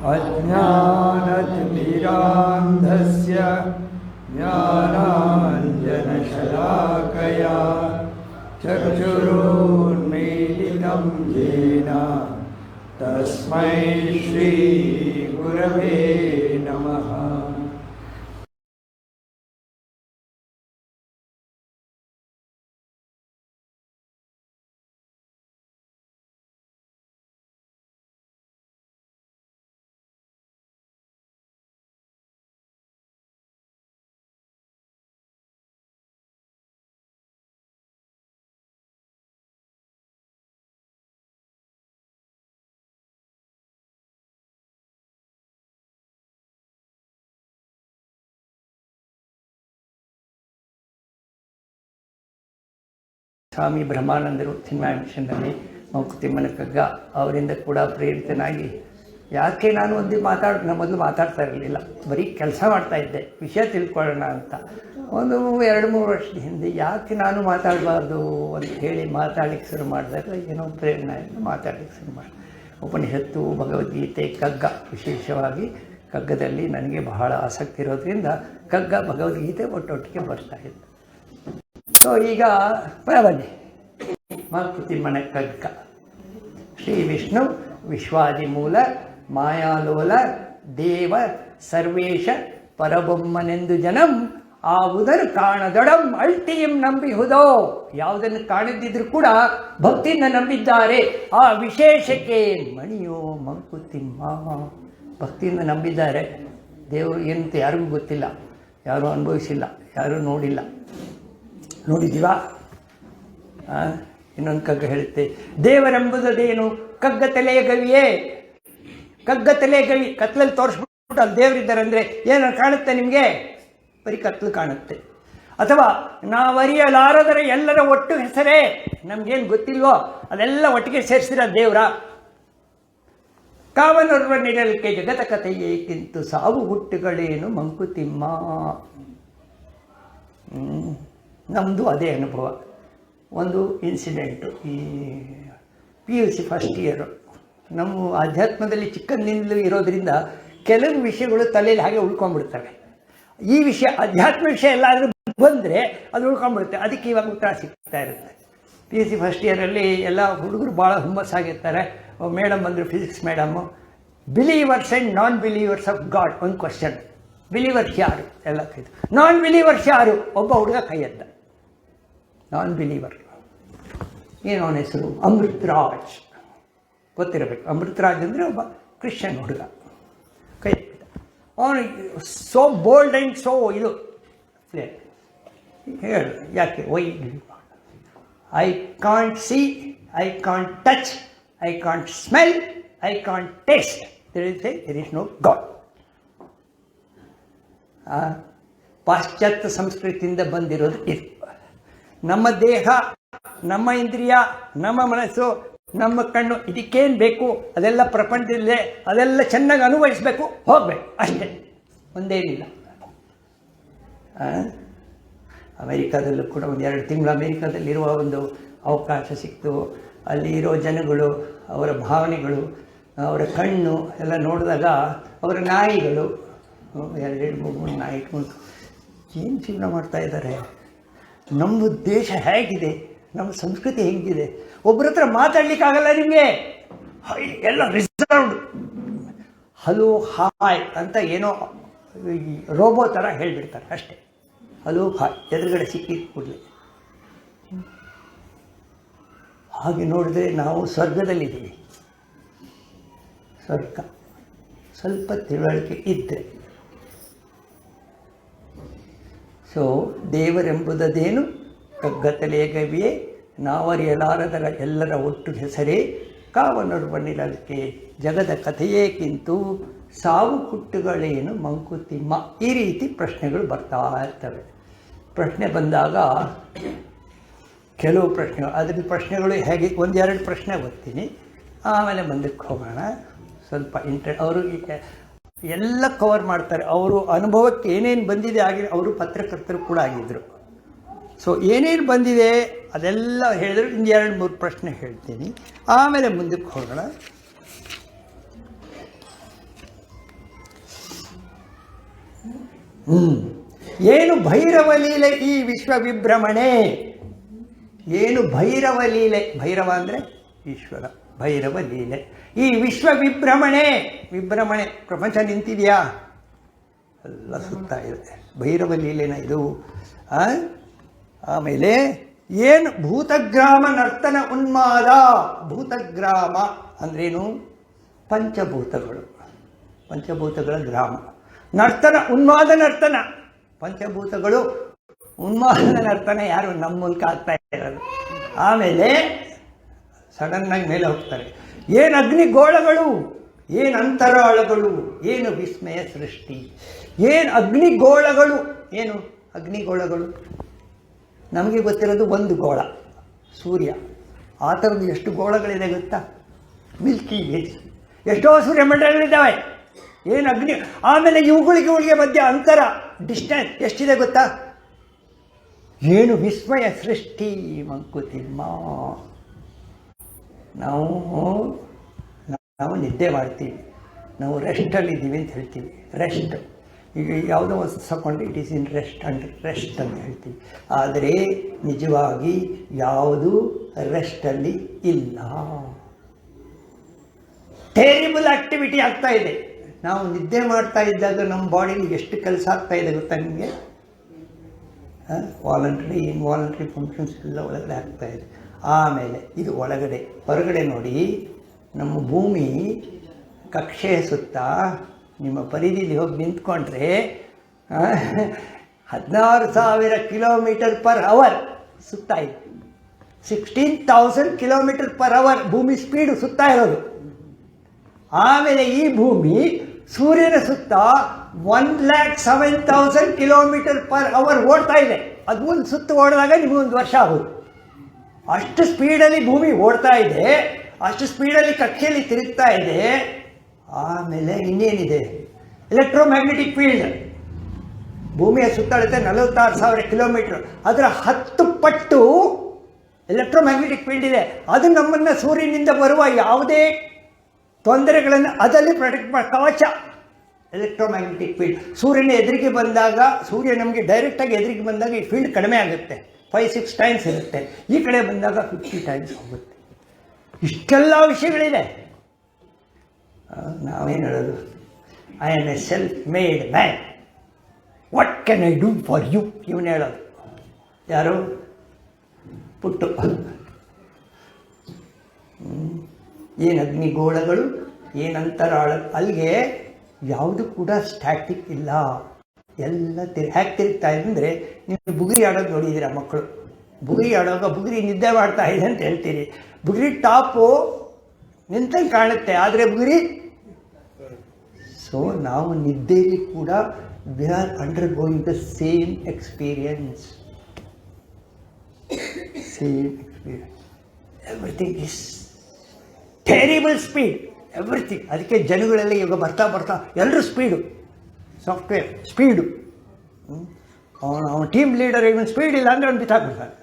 अज्ञानतिमिरान्धस्य ज्ञानाञ्जनशलाकया चक्षुरुन्मीलितं येन तस्मै श्रीगुरवे नमः। ಸ್ವಾಮಿ ಬ್ರಹ್ಮಾನಂದರು ಸಿನಿಮಾ ಮಿಷನ್ನಲ್ಲಿ ಮಂಕುತಿಮ್ಮನ ಕಗ್ಗ ಅವರಿಂದ ಕೂಡ ಪ್ರೇರಿತನಾಗಿ ಯಾಕೆ ನಾನು ಮೊದಲು ಮಾತಾಡ್ತಾ ಇರಲಿಲ್ಲ, ಬರೀ ಕೆಲಸ ಮಾಡ್ತಾಯಿದ್ದೆ, ವಿಷಯ ತಿಳ್ಕೊಳ್ಳೋಣ ಅಂತ. ಒಂದು 2-3 ವರ್ಷದ ಹಿಂದೆ ಯಾಕೆ ನಾನು ಮಾತಾಡಬಾರ್ದು ಅಂತ ಹೇಳಿ ಮಾತಾಡಲಿಕ್ಕೆ ಶುರು ಮಾಡಿದಾಗ ಏನೋ ಪ್ರೇರಣೆಯಿಂದ ಮಾತಾಡಲಿಕ್ಕೆ ಶುರು ಮಾಡಿ. ಉಪನಿಷತ್ತು, ಭಗವದ್ಗೀತೆ, ಕಗ್ಗ, ವಿಶೇಷವಾಗಿ ಕಗ್ಗದಲ್ಲಿ ನನಗೆ ಬಹಳ ಆಸಕ್ತಿ ಇರೋದ್ರಿಂದ ಕಗ್ಗ, ಭಗವದ್ಗೀತೆ ಒಟ್ಟೊಟ್ಟಿಗೆ ಬರ್ತಾಯಿದ್ದೆ. ಸೊ ಈಗ ಬನ್ನಿ, ಮಂಕುತಿಮ್ಮನ ಕಗ್ಗ. ಶ್ರೀ ವಿಷ್ಣು ವಿಶ್ವಾದಿಮೂಲ ಮಾಯಾಲೋಲ ದೇವ ಸರ್ವೇಶ ಪರಬೊಮ್ಮನೆಂದು ಜನಂ ಆವುದನ್ನು ಕಾಣದೊಡಂ ಅಳ್ತಿಯಂ ನಂಬಿಹುದೋ. ಯಾವುದನ್ನು ಕಾಣದಿದ್ದರೂ ಕೂಡ ಭಕ್ತಿಯಿಂದ ನಂಬಿದ್ದಾರೆ. ಆ ವಿಶೇಷಕ್ಕೆ ಮಣಿಯೋ ಮಂಕುತಿಮ್ಮ. ಭಕ್ತಿಯಿಂದ ನಂಬಿದ್ದಾರೆ. ದೇವರು ಏನಂತ ಯಾರಿಗೂ ಗೊತ್ತಿಲ್ಲ, ಯಾರೂ ಅನುಭವಿಸಿಲ್ಲ, ಯಾರೂ ನೋಡಿಲ್ಲ. ನೋಡಿದ್ದೀವಾ? ಇನ್ನೊಂದು ಕಗ್ಗ ಹೇಳುತ್ತೆ, ದೇವರೆಂಬುದೇನು ಕಗ್ಗ ತಲೆಯ ಗವಿಯೇ. ಕಗ್ಗ ತಲೆಯ ಗವಿ, ಕತ್ಲಲ್ಲಿ ತೋರಿಸ್ಬಿಟ್ಟು ಅಲ್ಲಿ ದೇವರಿದ್ದಾರೆ ಅಂದರೆ ಏನು ಕಾಣುತ್ತೆ ನಿಮಗೆ? ಬರೀ ಕತ್ಲು ಕಾಣುತ್ತೆ. ಅಥವಾ ನಾವರಿಯಲಾರದರ ಎಲ್ಲರ ಒಟ್ಟು ಹೆಸರೇ, ನಮಗೇನು ಗೊತ್ತಿಲ್ವೋ ಅದೆಲ್ಲ ಒಟ್ಟಿಗೆ ಸೇರಿಸಿರ ದೇವರ. ಕಾವನೊರ್ವ ನಿರಲಿಕೆ ಜಗತ ಕಥೆಯೇಕಿಂತು ಸಾವು ಹುಟ್ಟುಗಳೇನು ಮಂಕುತಿಮ್ಮ. ನಮ್ಮದು ಅದೇ ಅನುಭವ. ಒಂದು ಇನ್ಸಿಡೆಂಟು, ಈ PUC ಫಸ್ಟ್ ಇಯರು. ನಮ್ಮ ಆಧ್ಯಾತ್ಮದಲ್ಲಿ ಚಿಕ್ಕಂದಿನಿಂದಲೂ ಇರೋದರಿಂದ ಕೆಲವು ವಿಷಯಗಳು ತಲೆಯಲ್ಲಿ ಹಾಗೆ ಉಳ್ಕೊಂಡ್ಬಿಡ್ತವೆ. ಈ ವಿಷಯ, ಅಧ್ಯಾತ್ಮ ವಿಷಯ ಎಲ್ಲಾದರೂ ಬಂದರೆ ಅದು ಉಳ್ಕೊಂಡ್ಬಿಡುತ್ತೆ. ಅದಕ್ಕೆ ಇವಾಗ ಉತ್ತರ ಸಿಗ್ತಾ ಇರುತ್ತೆ. PUC ಫಸ್ಟ್ ಇಯರಲ್ಲಿ ಎಲ್ಲ ಹುಡುಗರು ಭಾಳ ಹುಮ್ಮಸ್ಸಾಗಿರ್ತಾರೆ. ಮೇಡಮ್ ಬಂದರು, physics madam, believers and non believers of god. ಒಂದು ಕ್ವಶನ್, ಬಿಲೀವರ್ಸ್ ಯಾರು? ಎಲ್ಲ ಕೈ. ನಾನ್ ಬಿಲೀವರ್ಸ್ ಯಾರು? ಒಬ್ಬ ಹುಡುಗ ಕೈ ಎದ್ದ. ನಾನ್ ಬಿಲೀವರ್ ಏನು ಅವನ ಹೆಸರು? ಅಮೃತರಾಜ್. ಗೊತ್ತಿರಬೇಕು. ಅಮೃತರಾಜ್ ಅಂದರೆ ಒಬ್ಬ ಕ್ರಿಶ್ಚಿಯನ್ ಹುಡುಗ. ಕೈ ಎತ್ತಿದ. ಅವನು ಸೋ ಬೋಲ್ಡ್ ಆ್ಯಂಡ್ ಸೋ ಇದು ಹೇಳು, ಯಾಕೆ? Why I can't see, I can't touch, I can't smell, I can't taste, there is no God. ಪಾಶ್ಚಾತ್ಯ ಸಂಸ್ಕೃತಿಯಿಂದ ಬಂದಿರೋದು ಇದು. ನಮ್ಮ ದೇಹ, ನಮ್ಮ ಇಂದ್ರಿಯ, ನಮ್ಮ ಮನಸ್ಸು, ನಮ್ಮ ಕಣ್ಣು, ಇದಕ್ಕೇನು ಬೇಕು ಅದೆಲ್ಲ ಪ್ರಪಂಚದಲ್ಲೇ, ಅದೆಲ್ಲ ಚೆನ್ನಾಗಿ ಅನುಭವಿಸಬೇಕು, ಹೋಗಬೇಕು ಅಷ್ಟೇ, ಒಂದೇನಿಲ್ಲ. ಅಮೇರಿಕಾದಲ್ಲೂ ಕೂಡ ಒಂದು 2 ತಿಂಗಳು ಅಮೇರಿಕಾದಲ್ಲಿರುವ ಒಂದು ಅವಕಾಶ ಸಿಕ್ತು. ಅಲ್ಲಿ ಇರೋ ಜನಗಳು, ಅವರ ಭಾವನೆಗಳು, ಅವರ ಕಣ್ಣು ಎಲ್ಲ ನೋಡಿದಾಗ, ಅವರ ನಾಯಿಗಳು, 2-3 ನಾಯಿ ಇಟ್ಕೊಂಡು ಏನು ಜೀವನ ಮಾಡ್ತಾಯಿದ್ದಾರೆ. ನಮ್ಮ ದೇಶ ಹೇಗಿದೆ, ನಮ್ಮ ಸಂಸ್ಕೃತಿ ಹೇಗಿದೆ. ಒಬ್ಬರ ಹತ್ರ ಮಾತಾಡ್ಲಿಕ್ಕಾಗಲ್ಲ ನಿಮಗೆ, ಎಲ್ಲ ರಿಸರ್ವ್ಡ್. ಹಲೋ ಹಾಯ್ ಅಂತ ಏನೋ ರೋಬೋ ಥರ ಹೇಳಿಬಿಡ್ತಾರೆ ಅಷ್ಟೇ. ಹಲೋ ಹಾಯ್ ಎದುರುಗಡೆ ಸಿಕ್ಕಿದ ಕೂಡಲೇ. ಹಾಗೆ ನೋಡಿದ್ರೆ ನಾವು ಸ್ವರ್ಗದಲ್ಲಿದ್ದೀವಿ. ಸ್ವರ್ಗ ಸ್ವಲ್ಪ ತಿಳುವಳಿಕೆ ಇದ್ದರೆ. ಸೊ ದೇವರೆಂಬುದೇನು ಕಗ್ಗತಲೆಯ ಗವಿಯೇ, ನಾವರಿಯಲಾರದರ ಎಲ್ಲರ ಒಟ್ಟು ಹೆಸರೇ, ಕಾವನೊರ್ವನಿರಲಿಕೆ ಜಗದ ಕಥೆಯೇಕಿಂತು ಸಾವು ಹುಟ್ಟುಗಳೇನು ಮಂಕುತಿಮ್ಮ. ಈ ರೀತಿ ಪ್ರಶ್ನೆಗಳು ಬರ್ತಾ ಇರ್ತವೆ. ಪ್ರಶ್ನೆ ಬಂದಾಗ ಕೆಲವು ಪ್ರಶ್ನೆಗಳು, ಅದರ ಪ್ರಶ್ನೆಗಳು ಹೇಗೆ, 1-2 ಪ್ರಶ್ನೆ ಓದ್ತೀನಿ, ಆಮೇಲೆ ಮುಂದಕ್ಕೆ ಹೋಗೋಣ. ಸ್ವಲ್ಪ ಅವರು ಎಲ್ಲ ಕವರ್ ಮಾಡ್ತಾರೆ. ಅವರು ಅನುಭವಕ್ಕೆ ಏನೇನು ಬಂದಿದೆ ಅವರು ಪತ್ರಕರ್ತರು ಕೂಡ ಆಗಿದ್ದರು. ಸೊ ಏನೇನು ಬಂದಿದೆ ಅದೆಲ್ಲ ಹೇಳಿದ್ರು. 2-3 ಪ್ರಶ್ನೆ ಹೇಳ್ತೀನಿ, ಆಮೇಲೆ ಮುಂದಕ್ಕೆ ಹೋಗೋಣ. ಏನು ಭೈರವ ಲೀಲೆ ಈ ವಿಶ್ವ ವಿಭ್ರಮಣೆ. ಏನು ಭೈರವ ಲೀಲೆ, ಭೈರವ ಅಂದರೆ ಈಶ್ವರ, ಭೈರವ ಲೀಲೆ ಈ ವಿಶ್ವ ವಿಭ್ರಮಣೆ. ವಿಭ್ರಮಣೆ ಪ್ರಪಂಚ ನಿಂತಿದೆಯಾ? ಎಲ್ಲ ಸುತ್ತಾ ಇದೆ. ಭೈರವ ಲೀಲೆನ ಇದು. ಆಮೇಲೆ ಏನು ಭೂತಗ್ರಾಮ ನರ್ತನ ಉನ್ಮಾದ. ಭೂತಗ್ರಾಮ ಅಂದ್ರೇನು? ಪಂಚಭೂತಗಳು, ಪಂಚಭೂತಗಳ ಗ್ರಾಮ. ನರ್ತನ ಉನ್ಮಾದ ನರ್ತನ, ಪಂಚಭೂತಗಳು ಉನ್ಮಾದ ನರ್ತನ ಯಾರು? ನಮ್ಮ ಮೂಲಕ ಆಗ್ತಾ ಇರೋದು. ಆಮೇಲೆ ಸಡನ್ನಾಗಿ ಮೇಲೆ ಹೋಗ್ತಾರೆ. ಏನು ಅಗ್ನಿಗೋಳಗಳು, ಏನು ಅಂತರಾಳಗಳು, ಏನು ವಿಸ್ಮಯ ಸೃಷ್ಟಿ. ಏನು ಅಗ್ನಿಗೋಳಗಳು, ಏನು ಅಗ್ನಿಗೋಳಗಳು? ನಮಗೆ ಗೊತ್ತಿರೋದು ಒಂದು ಗೋಳ, ಸೂರ್ಯ. ಆ ಥರದ್ದು ಎಷ್ಟು ಗೋಳಗಳಿದೆ ಗೊತ್ತಾ? ಮಿಲ್ಕಿ ವೇಸ್, ಎಷ್ಟೋ ಸೂರ್ಯಮಂಡಲಗಳಿದ್ದಾವೆ. ಏನು ಅಗ್ನಿ. ಆಮೇಲೆ ಇವುಗಳಿಗೆ ಮಧ್ಯೆ ಅಂತರ, ಡಿಸ್ಟೆನ್ಸ್ ಎಷ್ಟಿದೆ ಗೊತ್ತಾ? ಏನು ವಿಸ್ಮಯ ಸೃಷ್ಟಿ ಮಂಕುತಿಮ್ಮ. ನಾವು ನಿದ್ದೆ ಮಾಡ್ತೀವಿ, ನಾವು ರೆಸ್ಟಲ್ಲಿದ್ದೀವಿ ಅಂತ ಹೇಳ್ತೀವಿ. ರೆಸ್ಟ್, ಈಗ ಯಾವುದೋ ಒಂದು ತಗೊಂಡು ಇಟ್ ಈಸ್ ಇನ್ ರೆಸ್ಟ್ ಅಂತ ಹೇಳ್ತೀವಿ. ಆದರೆ ನಿಜವಾಗಿ ಯಾವುದು ರೆಸ್ಟಲ್ಲಿ ಇಲ್ಲ. ಟೇರಿಬಲ್ ಆಕ್ಟಿವಿಟಿ ಆಗ್ತಾ ಇದೆ. ನಾವು ನಿದ್ದೆ ಮಾಡ್ತಾ ಇದ್ದಾಗ ನಮ್ಮ ಬಾಡಿಲಿ ಎಷ್ಟು ಕೆಲಸ ಆಗ್ತಾ ಇದೆ ಗೊತ್ತಾ ನಿಮಗೆ? ವಾಲಂಟ್ರಿ ಇನ್ವಾಲಂಟ್ರಿ ಫಂಕ್ಷನ್ಸ್ ಎಲ್ಲ ಒಳಗಡೆ ಆಗ್ತಾ ಇದೆ. ಆಮೇಲೆ ಇದು ಒಳಗಡೆ. ಹೊರಗಡೆ ನೋಡಿ, ನಮ್ಮ ಭೂಮಿ ಕಕ್ಷೆಯ ಸುತ್ತ ನಿಮ್ಮ ಪರಿಧಿಲಿ ಹೋಗಿ ನಿಂತ್ಕೊಂಡ್ರೆ 16,000 ಕಿಲೋಮೀಟರ್ ಪರ್ ಅವರ್ ಸುತ್ತಾ ಇದೆ. 16,000 ಕಿಲೋಮೀಟರ್ ಪರ್ ಅವರ್ ಭೂಮಿ ಸ್ಪೀಡು ಸುತ್ತಾ ಇರೋದು. ಆಮೇಲೆ ಈ ಭೂಮಿ ಸೂರ್ಯನ ಸುತ್ತ 1,07,000 ಕಿಲೋಮೀಟರ್ ಪರ್ ಅವರ್ ಓಡ್ತಾ ಇದೆ. ಅದು ಒಂದು ಸುತ್ತು ಓಡಿದಾಗ ನಿಮಗೊಂದು ವರ್ಷ ಆಗೋದು. ಅಷ್ಟು ಸ್ಪೀಡಲ್ಲಿ ಭೂಮಿ ಓಡ್ತಾ ಇದೆ, ಅಷ್ಟು ಸ್ಪೀಡಲ್ಲಿ ಕಕ್ಷೆಯಲ್ಲಿ ತಿರುಗ್ತಾ ಇದೆ. ಆಮೇಲೆ ಇನ್ನೇನಿದೆ? Electromagnetic field. ಭೂಮಿಯ ಸುತ್ತಳತೆ 46,000 ಕಿಲೋಮೀಟರ್. ಅದರ 10 ಪಟ್ಟು ಎಲೆಕ್ಟ್ರೋಮ್ಯಾಗ್ನೆಟಿಕ್ ಫೀಲ್ಡ್ ಇದೆ. ಅದು ನಮ್ಮನ್ನು ಸೂರ್ಯನಿಂದ ಬರುವ ಯಾವುದೇ ತೊಂದರೆಗಳನ್ನು ಅದರಲ್ಲಿ ಪ್ರೊಟೆಕ್ಟ್ ಮಾಡಿ, ಕವಚ. ಎಲೆಕ್ಟ್ರೋಮ್ಯಾಗ್ನೆಟಿಕ್ ಫೀಲ್ಡ್ ಸೂರ್ಯನ ಎದುರಿಗೆ ಬಂದಾಗ, ಸೂರ್ಯ ನಮಗೆ ಡೈರೆಕ್ಟಾಗಿ ಎದುರಿಗೆ ಬಂದಾಗ ಈ ಫೀಲ್ಡ್ ಕಡಿಮೆ ಆಗುತ್ತೆ, 5-6 ಟೈಮ್ಸ್ ಇರುತ್ತೆ. ಈ ಕಡೆ ಬಂದಾಗ 50 ಟೈಮ್ಸ್ ಹೋಗುತ್ತೆ. ಇಷ್ಟೆಲ್ಲ ವಿಷಯಗಳಿದೆ. ನಾವೇನು ಹೇಳೋದು? I am a self made man, what can I do for you? ಇವನು ಹೇಳೋದು ಯಾರು? ಪುಟ್ಟು. ಏನು ಅಗ್ನಿಗೋಳಗಳು, ಏನಂತರಾಳ. ಅಲ್ಲಿಗೆ ಯಾವುದು ಕೂಡ ಸ್ಟ್ಯಾಟಿಕ್ ಇಲ್ಲ, ಎಲ್ಲ ಹ್ಯಾಕ್ ತಿರುಗ್ತಾ ಇದೆ. ಅಂದರೆ ನೀವು ಬುಗುರಿ ಆಡೋದು ನೋಡಿದ್ದೀರಾ ಮಕ್ಕಳು? ಬುಗುರಿ ಆಡೋವಾಗ ಬುಗುರಿ ನಿದ್ದೆ ಮಾಡ್ತಾ ಇದೆ ಅಂತ ಹೇಳ್ತೀರಿ. ಬುಗುರಿ ಟಾಪು ನಿಂತಂಗೆ ಕಾಣುತ್ತೆ, ಆದರೆ ಬುಗುರಿ. ಸೊ ನಾವು ನಿದ್ದೆಯಲ್ಲಿ ಕೂಡ we are under going the same experience. Everything is terrible speed, everything. ಅದಕ್ಕೆ ಜನಗಳೆಲ್ಲ ಇವಾಗ ಬರ್ತಾ ಎಲ್ಲರೂ ಸ್ಪೀಡು, ಸಾಫ್ಟ್ವೇರ್ ಸ್ಪೀಡು. ಅವನ ಟೀಮ್ ಲೀಡರ್ ಇವನು ಸ್ಪೀಡ್ ಇಲ್ಲ ಅಂದರೆ ಅವ್ನು ಬಿತ್ತಾಕ್ಬಿಡ್ತಾನೆ.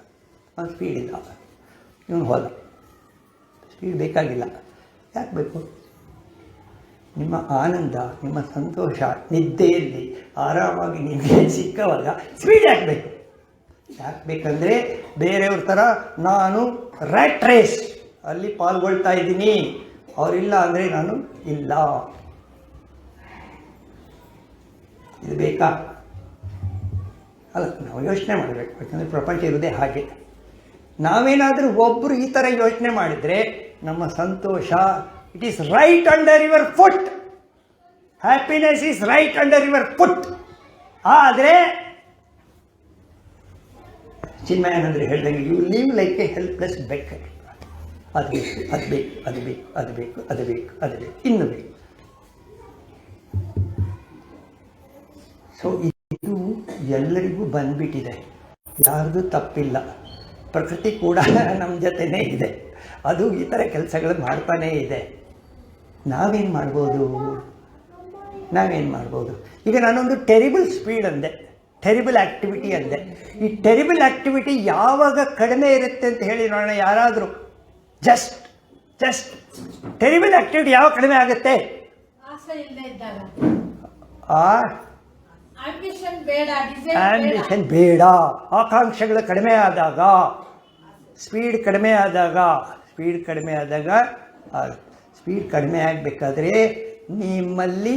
ಅವ್ನು ಸ್ಪೀಡ್ ಇಲ್ಲ, ಇವನು ಹೋದ. ಸ್ಪೀಡ್ ಬೇಕಾಗಿಲ್ಲ. ಯಾಕೆ ಬೇಕು? ನಿಮ್ಮ ಆನಂದ, ನಿಮ್ಮ ಸಂತೋಷ ನಿದ್ದೆಯಲ್ಲಿ ಆರಾಮಾಗಿ ನಿದ್ದೆ ಸಿಕ್ಕವಾಗ ಸ್ಪೀಡ್ ಯಾಕೆ ಬೇಕು? ಯಾಕೆ ಬೇಕಂದರೆ ಬೇರೆಯವ್ರ ಥರ ನಾನು ರ್ಯಾಟ್ ರೇಸ್ ಅಲ್ಲಿ ಪಾಲ್ಗೊಳ್ತಾ ಇದ್ದೀನಿ, ಅವರಿಲ್ಲ ಅಂದರೆ ನಾನು ಇಲ್ಲ. ಇದು ಬೇಕಾ? ಅಲ್ಲ, ನಾವು ಯೋಚನೆ ಮಾಡಬೇಕು. ಯಾಕಂದರೆ ಪ್ರಪಂಚ ಇರೋದೇ ಹಾಗೆ. ನಾವೇನಾದರೂ ಒಬ್ಬರು ಈ ಥರ ಯೋಚನೆ ಮಾಡಿದರೆ ನಮ್ಮ ಸಂತೋಷ, it is right under your foot. Happiness is right under your foot. ಆದರೆ ಚಿನ್ಮಯಾನಂದರು ಹೇಳ್ದಂಗೆ you live like a helpless beggar. ಅದು ಬೇಕು, ಅದು ಬೇಕು, ಅದು ಬೇಕು, ಅದು ಬೇಕು, ಅದು ಬೇಕು, ಅದು ಬೇಕು, ಇನ್ನು ಬೇಕು. ಸೊ ಇದು ಎಲ್ಲರಿಗೂ ಬಂದ್ಬಿಟ್ಟಿದೆ, ಯಾರ್ದು ತಪ್ಪಿಲ್ಲ. ಪ್ರಕೃತಿ ಕೂಡ ನಮ್ಮ ಜೊತೆನೇ ಇದೆ, ಅದು ಈ ಥರ ಕೆಲಸಗಳು ಮಾಡ್ತಾನೇ ಇದೆ. ನಾವೇನು ಮಾಡ್ಬೋದು? ಈಗ ನಾನೊಂದು ಟೆರಿಬಲ್ ಸ್ಪೀಡ್ ಅಂದೆ, ಟೆರಿಬಲ್ ಆ್ಯಕ್ಟಿವಿಟಿ ಅಂದೆ. ಈ ಟೆರಿಬಲ್ ಆ್ಯಕ್ಟಿವಿಟಿ ಯಾವಾಗ ಕಡಿಮೆ ಇರುತ್ತೆ ಅಂತ ಹೇಳಿ ನೋಡೋಣ. ಯಾರಾದರೂ ಜಸ್ಟ್ ಟೆರಿಬಲ್ ಆ್ಯಕ್ಟಿವಿಟಿ ಯಾವಾಗ ಕಡಿಮೆ ಆಗುತ್ತೆ? ಆಂಬಿಷನ್ ಬೇಡ, desire ಬೇಡ. ಆಂಬಿಷನ್ ಬೇಡ. ಆಕಾಂಕ್ಷೆಗಳು ಕಡಿಮೆ ಆದಾಗ, ಸ್ಪೀಡ್ ಕಡಿಮೆ ಆದಾಗ ಸ್ಪೀಡ್ ಕಡಿಮೆ ಆಗಬೇಕಾದ್ರೆ ನಿಮ್ಮಲ್ಲಿ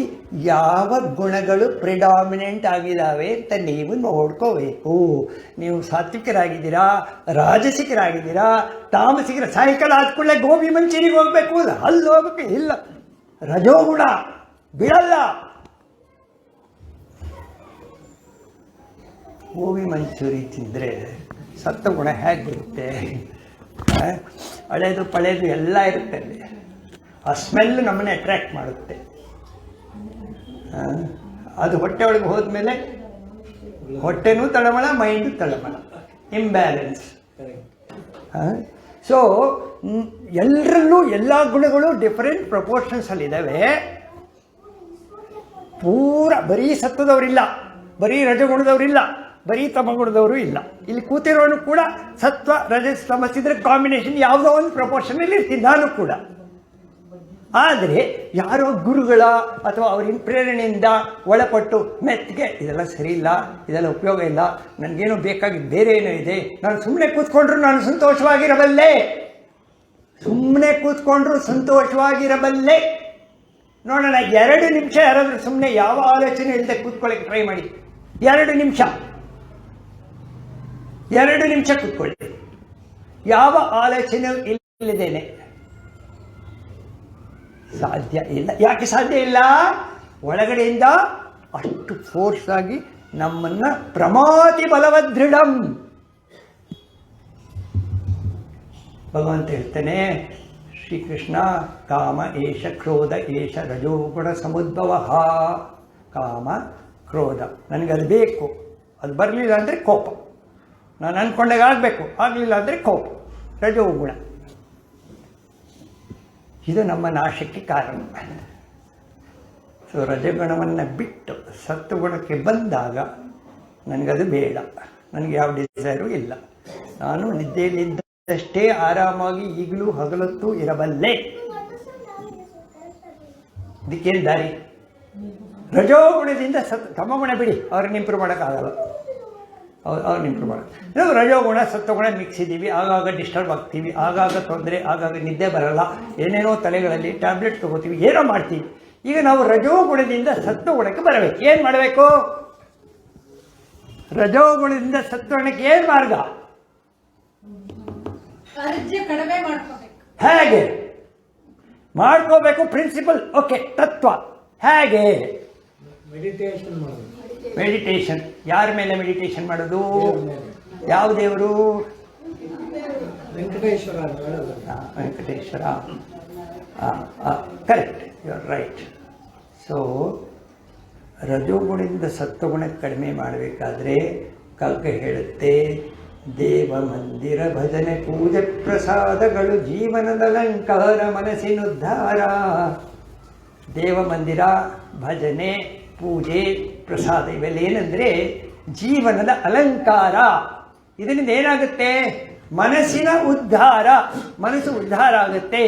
ಯಾವ ಗುಣಗಳು ಪ್ರಿಡಾಮಿನೆಂಟ್ ಆಗಿದ್ದಾವೆ ಅಂತ ನೀವು ನೋಡ್ಕೋಬೇಕು. ನೀವು ಸಾತ್ವಿಕರಾಗಿದ್ದೀರಾ, ರಾಜಸಿಕರಾಗಿದ್ದೀರಾ, ತಾಮಸಿಕರ. ಸಾಯಂಕಾಲ ಆದ ಕೂಡಲೇ ಗೋಬಿ ಮಂಚೂರಿಗೆ ಹೋಗ್ಬೇಕು, ಅಲ್ಲಿ ಹೋಗ್ಬೇಕು, ಇಲ್ಲ, ರಜೋಗುಣ ಬಿಡಲ್ಲ. ಗೋಬಿ ಮಂಚೂರಿ ತಿಂದರೆ ಸತ್ವಗುಣ ಹೇಗೆ ಬರುತ್ತೆ? ಹಳೇದು ಪಳೇದು ಎಲ್ಲ ಇರುತ್ತೆ ಅಲ್ಲಿ. ಆ ಸ್ಮೆಲ್ ನಮ್ಮನ್ನೇ ಅಟ್ರ್ಯಾಕ್ಟ್ ಮಾಡುತ್ತೆ. ಅದು ಹೊಟ್ಟೆ ಒಳಗೆ ಹೋದ್ಮೇಲೆ ಹೊಟ್ಟೆನೂ ತಳಮಳ, ಮೈಂಡು ತಳಮಳ, ಇಂಬ್ಯಾಲೆನ್ಸ್. ಸೊ ಎಲ್ಲರಲ್ಲೂ ಎಲ್ಲ ಗುಣಗಳು ಡಿಫರೆಂಟ್ ಪ್ರಪೋರ್ಷನ್ಸಲ್ಲಿದ್ದಾವೆ. ಪೂರ ಬರೀ ಸತ್ವದವರಿಲ್ಲ, ಬರೀ ರಜಗುಣದವರಿಲ್ಲ, ಬರೀ ತಮಗುಣದವರು ಇಲ್ಲ. ಇಲ್ಲಿ ಕೂತಿರೋನು ಕೂಡ ಸತ್ವ ರಜಸ್ ತಮಸ್ಸಿದ್ರೆ ಕಾಂಬಿನೇಷನ್ ಯಾವುದೋ ಒಂದು ಪ್ರಪೋರ್ಷನಲ್ಲಿ ಇರ್ತೀನಿ ನಾನು ಕೂಡ. ಆದರೆ ಯಾರೋ ಗುರುಗಳ ಅಥವಾ ಅವರಿನ ಪ್ರೇರಣೆಯಿಂದ ಒಳಪಟ್ಟು ಮೆತ್ತಿಗೆ ಇದೆಲ್ಲ ಸರಿ ಇಲ್ಲ, ಇದೆಲ್ಲ ಉಪಯೋಗ ಇಲ್ಲ, ನನಗೇನೋ ಬೇಕಾಗಿದ್ದು ಬೇರೆ ಏನೋ ಇದೆ, ನಾನು ಸುಮ್ಮನೆ ಕೂತ್ಕೊಂಡ್ರು ನಾನು ಸಂತೋಷವಾಗಿರಬಲ್ಲೆ. ನೋಡೋಣ, 2 ನಿಮಿಷ ಯಾರಾದರೂ ಸುಮ್ಮನೆ ಯಾವ ಆಲೋಚನೆ ಇಲ್ಲದೆ ಕೂತ್ಕೊಳ್ಳೋಕ್ಕೆ ಟ್ರೈ ಮಾಡಿ. 2 ನಿಮಿಷ ಕೂತ್ಕೊಳ್ಳಿ, ಯಾವ ಆಲೋಚನೆ ಇಲ್ಲದೇನೆ. ಸಾಧ್ಯ ಇಲ್ಲ. ಯಾಕೆ ಸಾಧ್ಯ ಇಲ್ಲ? ಒಳಗಡೆಯಿಂದ ಅಷ್ಟು ಫೋರ್ಸ್ ಆಗಿ ನಮ್ಮನ್ನ ಪ್ರಮಾತಿ ಬಲವದೃಢಂ. ಭಗವಂತ ಹೇಳ್ತಾನೆ, ಶ್ರೀಕೃಷ್ಣ, ಕಾಮ ಏಷ ಕ್ರೋಧ ಏಷ ರಜೋಗುಣ ಸಮುದ್ಭವ. ಕಾಮ ಕ್ರೋಧ, ನನಗದು ಬೇಕು, ಅದು ಬರಲಿಲ್ಲ ಅಂದರೆ ಕೋಪ, ನಾನು ಅಂದ್ಕೊಂಡಾಗ ಆಗಬೇಕು, ಆಗಲಿಲ್ಲ ಅಂದರೆ ಕೋಪ, ರಜೋಗುಣ. ಇದು ನಮ್ಮ ನಾಶಕ್ಕೆ ಕಾರಣ. ಸೊ ರಜಗುಣವನ್ನು ಬಿಟ್ಟು ಸತ್ವಗುಣಕ್ಕೆ ಬಂದಾಗ ನನಗದು ಬೇಡ, ನನಗೆ ಯಾವ ಡಿಸೈರು ಇಲ್ಲ, ನಾನು ನಿದ್ದೆಯಲ್ಲಿದ್ದಷ್ಟೇ ಆರಾಮಾಗಿ ಈಗಲೂ ಹಗಲೊತ್ತು ಇರಬಲ್ಲೆ. ಇದಕ್ಕೇನು ದಾರಿ? ರಜೋಗುಣದಿಂದ ತಮಗುಣ ಬಿಡಿ, ಅವ್ರನ್ನ ಇಂಪ್ರೂವ್ ಮಾಡೋಕ್ಕಾಗಲ್ಲ, ಅವ್ರನ್ನ ಇಂಪ್ರೂವ್ ಮಾಡೋದು. ನಾವು ರಜೋಗುಣ ಸತ್ವಗುಣ ಮಿಕ್ಸ್ ಇದ್ದೀವಿ, ಆಗಾಗ ಡಿಸ್ಟರ್ಬ್ ಆಗ್ತೀವಿ, ಆಗಾಗ ತೊಂದರೆ, ಆಗಾಗ ನಿದ್ದೆ ಬರಲ್ಲ, ಏನೇನೋ ತಲೆಗಳಲ್ಲಿ ಟ್ಯಾಬ್ಲೆಟ್ ತೊಗೋತೀವಿ, ಏನೋ ಮಾಡ್ತೀವಿ. ಈಗ ನಾವು ರಜೋಗುಣದಿಂದ ಸತ್ವಗುಣಕ್ಕೆ ಬರಬೇಕು. ಏನು ಮಾಡಬೇಕು? ರಜೋಗುಣದಿಂದ ಸತ್ವಗುಣಕ್ಕೆ ಏನು ಮಾರ್ಗ? ಕಡಿಮೆ ಮಾಡ್ಕೋಬೇಕು. ಹೇಗೆ ಮಾಡ್ಕೋಬೇಕು? ಪ್ರಿನ್ಸಿಪಲ್. ಓಕೆ, ತತ್ವ ಹೇಗೆ? ಮೆಡಿಟೇಷನ್ ಮಾಡೋದು. ಮೆಡಿಟೇಷನ್. ಯಾರ ಮೇಲೆ ಮೆಡಿಟೇಷನ್ ಮಾಡೋದು? ಯಾವ ದೇವರು? Venkateshwara. Venkateshwara. Correct, you are right. So ರಜೋಗುಣದಿಂದ ಸತ್ವಗುಣಕ್ಕೆ ಕಡಿಮೆ ಮಾಡಬೇಕಾದ್ರೆ ಕಗ್ಗ ಹೇಳುತ್ತೆ, ದೇವ ಮಂದಿರ ಭಜನೆ ಪೂಜೆ ಪ್ರಸಾದಗಳು ಜೀವನದ ಅಲಂಕಾರ ಮನಸ್ಸಿನುದ್ಧಾರ. ದೇವ ಮಂದಿರ, ಭಜನೆ, ಪೂಜೆ, ಪ್ರಸಾದ ಇವೆಲ್ಲ ಏನಂದರೆ ಜೀವನದ ಅಲಂಕಾರ. ಇದರಿಂದ ಏನಾಗುತ್ತೆ? ಮನಸ್ಸಿನ ಉದ್ಧಾರ, ಮನಸ್ಸು ಉದ್ಧಾರ ಆಗುತ್ತೆ.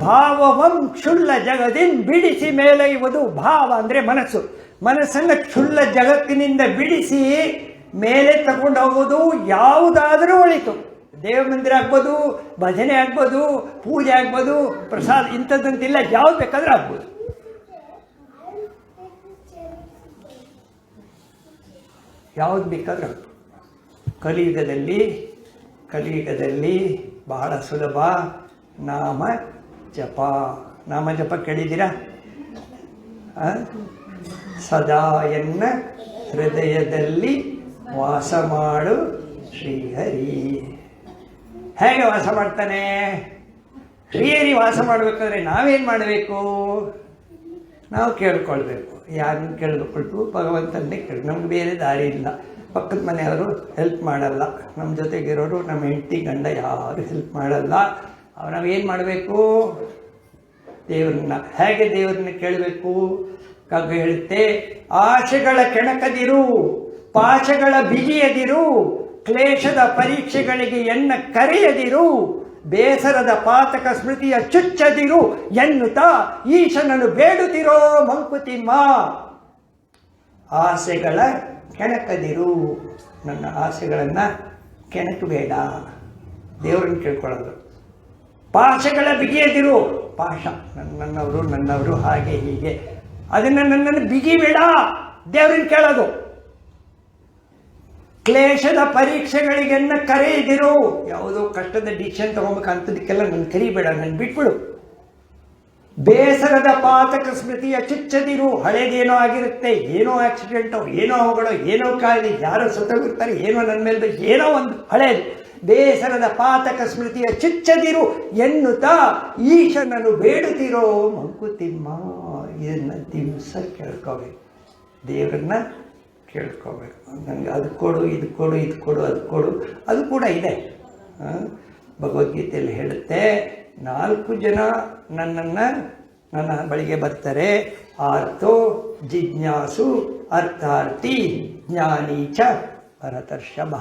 ಭಾವವಂ ಕ್ಷುಲ್ಲ ಜಗದಿನ್ ಬಿಡಿಸಿ ಮೇಲೈವುದು. ಭಾವ ಅಂದರೆ ಮನಸ್ಸು. ಮನಸ್ಸನ್ನು ಕ್ಷುಲ್ಲ ಜಗತ್ತಿನಿಂದ ಬಿಡಿಸಿ ಮೇಲೆ ತಗೊಂಡು ಹೋಗೋದು ಯಾವುದಾದರೂ ಒಳಿತು. ದೇವ ಮಂದಿರ ಆಗ್ಬೋದು, ಭಜನೆ ಆಗ್ಬೋದು, ಪೂಜೆ ಆಗ್ಬೋದು, ಪ್ರಸಾದ, ಇಂಥದ್ದಂತಿಲ್ಲ, ಯಾವ್ದು ಬೇಕಾದ್ರೂ ಆಗ್ಬೋದು. ಯಾವುದು ಬೇಕಾದ್ರೂ ಆಗ್ಬೋದು. ಕಲಿಯುಗದಲ್ಲಿ ಬಹಳ ಸುಲಭ ನಾಮ ಜಪ. ನಾಮ ಜಪ ಕೇಳಿದ್ದೀರಾ? ಸದಾ ಎನ್ನ ಹೃದಯದಲ್ಲಿ ವಾಸ ಮಾಡು ಶ್ರೀಹರಿ. ಹೇಗೆ ವಾಸ ಮಾಡ್ತಾನೆ? ಶ್ರೀಹರಿ ವಾಸ ಮಾಡಬೇಕಾದ್ರೆ ನಾವೇನು ಮಾಡಬೇಕು? ನಾವು ಕೇಳ್ಕೊಳ್ಬೇಕು. ಯಾರನ್ನು ಕೇಳ್ಕೊಳ್ತು? ಭಗವಂತನ್ನೇ ಕೇಳಿ. ನಮ್ಗೆ ಬೇರೆ ದಾರಿ ಇಲ್ಲ. ಪಕ್ಕದ ಮನೆಯವರು ಹೆಲ್ಪ್ ಮಾಡಲ್ಲ, ನಮ್ಮ ಜೊತೆಗಿರೋರು, ನಮ್ಮ ಹೆಂಡತಿ ಗಂಡ ಯಾರು ಹೆಲ್ಪ್ ಮಾಡಲ್ಲ. ನಾವೇನು ಮಾಡಬೇಕು? ದೇವ್ರನ್ನ. ಹೇಗೆ ದೇವ್ರನ್ನ ಕೇಳಬೇಕು? ಕಗ್ಗ ಹೇಳುತ್ತೆ, ಆಶೆಗಳ ಕೆಣಕದಿರು, ಪಾಶಗಳ ಬಿಗಿಯದಿರು, ಕ್ಲೇಶದ ಪರೀಕ್ಷೆಗಳಿಗೆ ಎನ್ನ ಕರೆಯದಿರು, ಬೇಸರದ ಪಾತಕ ಸ್ಮೃತಿಯ ಚುಚ್ಚದಿರು ಎನ್ನುತ್ತಾ ಈಶನನ್ನು ಬೇಡುತ್ತಿರೋ ಮಂಕುತಿಮ್ಮ. ಆಸೆಗಳ ಕೆಣಕದಿರು. ನನ್ನ ಆಸೆಗಳನ್ನು ಕೆಣಕಬೇಡ, ದೇವರನ್ನು ಕೇಳ್ಕೊಳ್ಳೋದು. ಪಾಶಗಳ ಬಿಗಿಯದಿರು. ಪಾಶ ನನ್ನವರು ಹಾಗೆ ಹೀಗೆ, ಅದನ್ನು ನನ್ನನ್ನು ಬಿಗಿಬೇಡ, ದೇವರನ್ನು ಕೇಳೋದು. ಕ್ಲೇಶದ ಪರೀಕ್ಷೆಗಳಿಗೆನ್ನ ಕರೆಯದಿರು. ಯಾವುದೋ ಕಷ್ಟದ ಡಿಸಿಷನ್ ತಗೋಬೇಕಂತದಕ್ಕೆಲ್ಲ ನನ್ನ ಕರಿಬೇಡ, ನನ್ನ ಬಿಟ್ಬಿಡು. ಬೇಸರದ ಪಾತಕ ಸ್ಮೃತಿಯ ಚುಚ್ಚದಿರು. ಹಳೇದೇನೋ ಆಗಿರುತ್ತೆ, ಏನೋ ಆಕ್ಸಿಡೆಂಟೋ, ಏನೋ ಅವುಗಳೋ, ಏನೋ ಕಾಯಿಲೆ, ಯಾರೋ ಸತ್ತೋಗಿರ್ತಾರೆ, ಏನೋ ನನ್ನ ಮೇಲೆ ಏನೋ ಒಂದು ಹಳೇದು. ಬೇಸರದ ಪಾತಕ ಸ್ಮೃತಿಯ ಚುಚ್ಚದಿರು ಎನ್ನುತ್ತಾ ಈಶನನ್ನು ಬೇಡುತ್ತಿರೋ ಮಂಕುತಿಮ್ಮ. ಇದನ್ನು ದಿವಸ ಕೇಳ್ಕೋಬೇಕು, ದೇವರನ್ನ ಕೇಳ್ಕೋಬೇಕು. ನನಗೆ ಅದು ಕೊಡು, ಇದು ಕೊಡು, ಇದು ಕೊಡು, ಅದು ಕೊಡು. ಅದು ಕೂಡ ಇದೆ. ಭಗವದ್ಗೀತೆಯಲ್ಲಿ ಹೇಳುತ್ತೆ, 4 ಜನ ನನ್ನ ಬಳಿಗೆ ಬರ್ತಾರೆ. ಆರ್ತೋ ಜಿಜ್ಞಾಸು ಅರ್ಥಾರ್ಥಿ ಜ್ಞಾನಿ ಚ ಭರತರ್ಷಭ.